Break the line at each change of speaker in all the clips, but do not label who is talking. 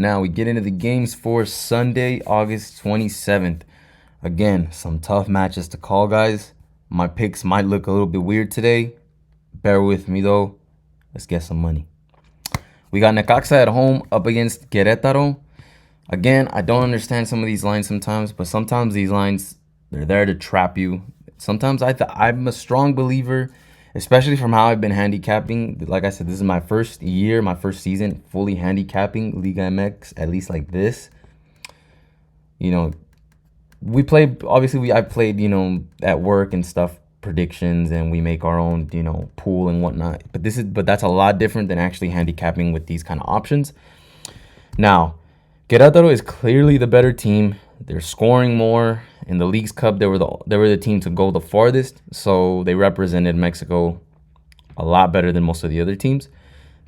Now we get into the games for Sunday, August 27th. Again, some tough matches to call, guys. My picks might look a little bit weird today. Bear with me, though. Let's get some money. We got Necaxa at home up against Querétaro. Again, I don't understand some of these lines sometimes, but sometimes these lines, they're there to trap you. Sometimes I'm a strong believer, especially from how I've been handicapping. Like I said, this is my first year, my first season fully handicapping Liga MX, at least like this. You know, I've played, at work and stuff, predictions, and we make our own, pool and whatnot. But that's a lot different than actually handicapping with these kind of options. Now, Querétaro is clearly the better team. They're scoring more. In the Leagues Cup, they were the team to go the farthest, so they represented Mexico a lot better than most of the other teams.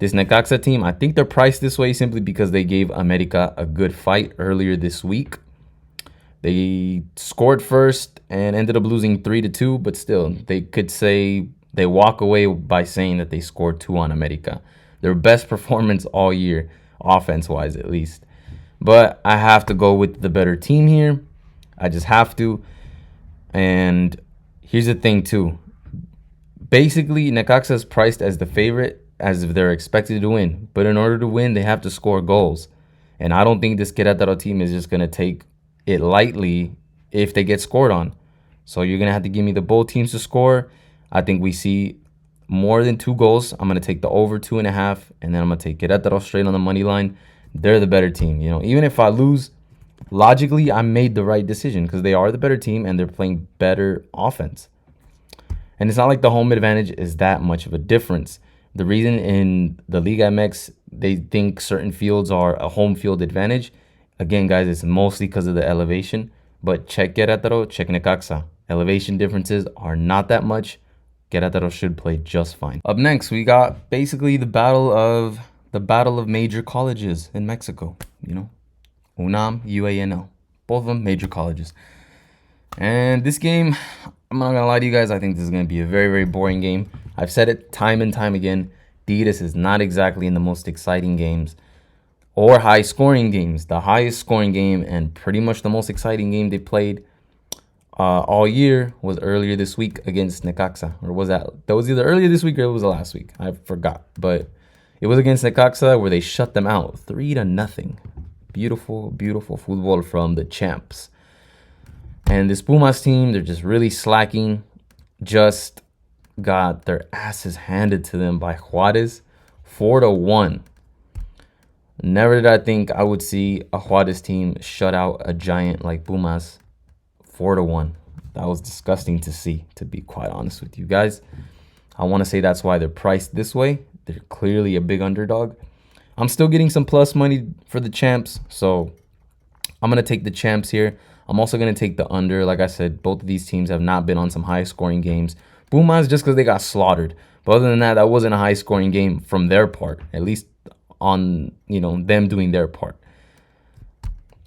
This Necaxa team, I think they're priced this way simply because they gave America a good fight earlier this week. They scored first and ended up losing 3-2, but still, they could say they walk away by saying that they scored 2 on America. Their best performance all year, offense-wise at least. But I have to go with the better team here. I just have to. And here's the thing, too. Basically, Necaxa is priced as the favorite, as if they're expected to win. But in order to win, they have to score goals. And I don't think this Querétaro team is just going to take it lightly if they get scored on. So you're going to have to give me the both teams to score. I think we see more than 2 goals. I'm going to take the over 2.5, and then I'm going to take Querétaro straight on the money line. They're the better team. Even if I lose, logically, I made the right decision because they are the better team and they're playing better offense. And it's not like the home advantage is that much of a difference. The reason in the Liga MX they think certain fields are a home field advantage, again, guys, it's mostly because of the elevation. But check Querétaro, check Necaxa. Elevation differences are not that much. Querétaro should play just fine. Up next, we got basically the battle of major colleges in Mexico. UNAM, UANL. Both of them major colleges. And this game, I'm not going to lie to you guys, I think this is going to be a very, very boring game. I've said it time and time again. Tigres is not exactly in the most exciting games or high-scoring games. The highest scoring game and pretty much the most exciting game they played all year was earlier this week against Necaxa. Or was that was either earlier this week or it was last week. I forgot. But it was against Necaxa where they shut them out 3-0. Beautiful, beautiful football from the champs. And this Pumas team, they're just really slacking. Just got their asses handed to them by Juarez, 4-1. Never did I think I would see a Juarez team shut out a giant like Pumas, 4-1. That was disgusting to see, to be quite honest with you guys. I want to say that's why they're priced this way. They're clearly a big underdog. I'm still getting some plus money for the champs, so I'm going to take the champs here. I'm also going to take the under. Like I said, both of these teams have not been on some high-scoring games. Pumas just because they got slaughtered. But other than that, that wasn't a high-scoring game from their part, at least on, them doing their part.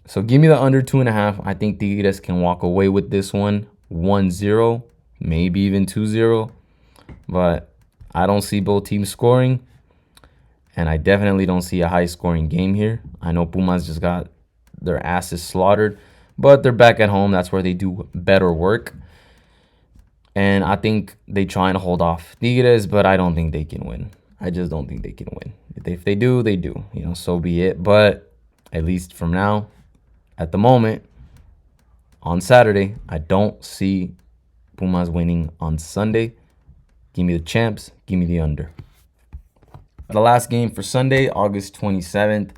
So give me the under 2.5. I think Tigres can walk away with this one 1-0, maybe even 2-0. But I don't see both teams scoring. And I definitely don't see a high-scoring game here. I know Pumas just got their asses slaughtered. But they're back at home. That's where they do better work. And I think they try and hold off Tigres, but I don't think they can win. I just don't think they can win. If they do, they do. So be it. But at least from now, at the moment, on Saturday, I don't see Pumas winning on Sunday. Give me the champs. Give me the under. The last game for Sunday, August 27th.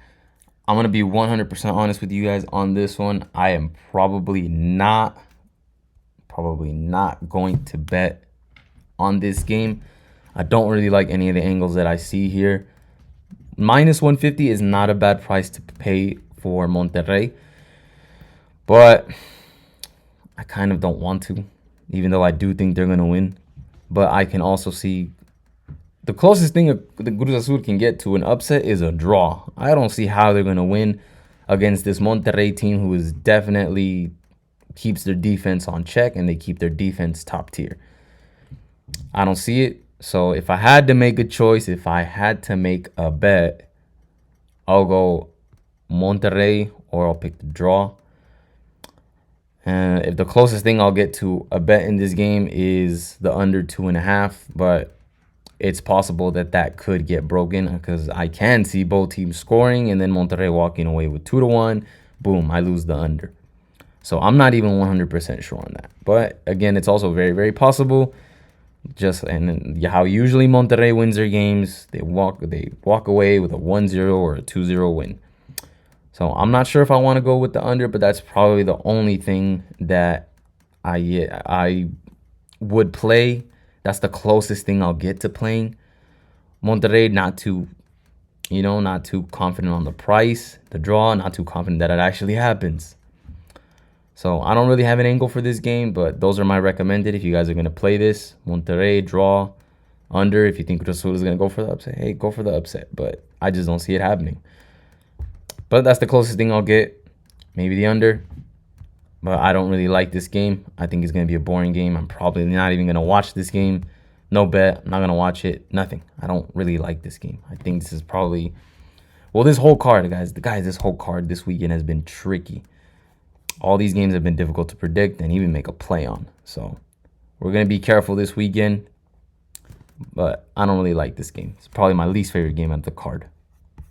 I'm going to be 100% honest with you guys on this one. I am probably not going to bet on this game. I don't really like any of the angles that I see here. Minus 150 is not a bad price to pay for Monterrey. But I kind of don't want to, even though I do think they're going to win. But I can also see the closest thing the Cruz Azul can get to an upset is a draw. I don't see how they're going to win against this Monterrey team who is definitely keeps their defense on check and they keep their defense top tier. I don't see it. So if I had to make a choice, if I had to make a bet, I'll go Monterrey, or I'll pick the draw. And if the closest thing I'll get to a bet in this game is the under 2.5, but it's possible that that could get broken because I can see both teams scoring and then Monterrey walking away with 2-1. Boom, I lose the under. So I'm not even 100% sure on that. But again, it's also very, very possible. And how usually Monterrey wins their games, they walk away with a 1-0 or a 2-0 win. So I'm not sure if I want to go with the under, but that's probably the only thing that I would play. That's the closest thing I'll get to playing. Monterrey, not too confident on the price, the draw, not too confident that it actually happens. So I don't really have an angle for this game, but those are my recommended. If you guys are going to play this, Monterrey, draw, under. If you think Cruz Azul is going to go for the upset, hey, go for the upset. But I just don't see it happening. But that's the closest thing I'll get. Maybe the under. But I don't really like this game. I think it's going to be a boring game. I'm probably not even going to watch this game. No bet. I'm not going to watch it. Nothing. I don't really like this game. I think this is probably... Well, this whole card, guys. This whole card this weekend has been tricky. All these games have been difficult to predict and even make a play on. So we're going to be careful this weekend. But I don't really like this game. It's probably my least favorite game of the card.